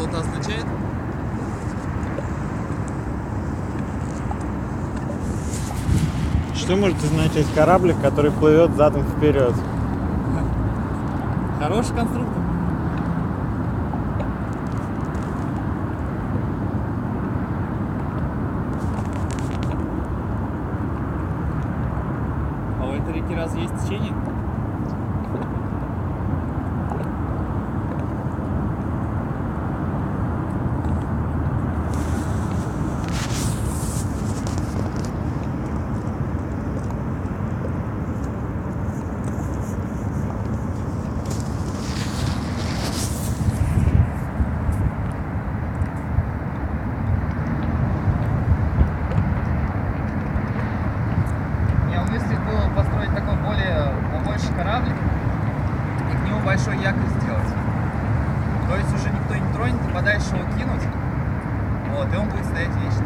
что-то означает? Что может означать кораблик, который плывет задом вперед? Хороший конструктор. А у этой реки разве есть течение? Мысль было построить такой побольше кораблик и к нему большой якорь сделать. То есть уже никто не тронет, и подальше его кинуть, вот, и он будет стоять вечно.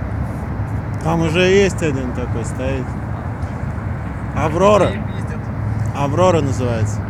Там уже есть один такой стоит. Аврора. И ездят. Аврора называется.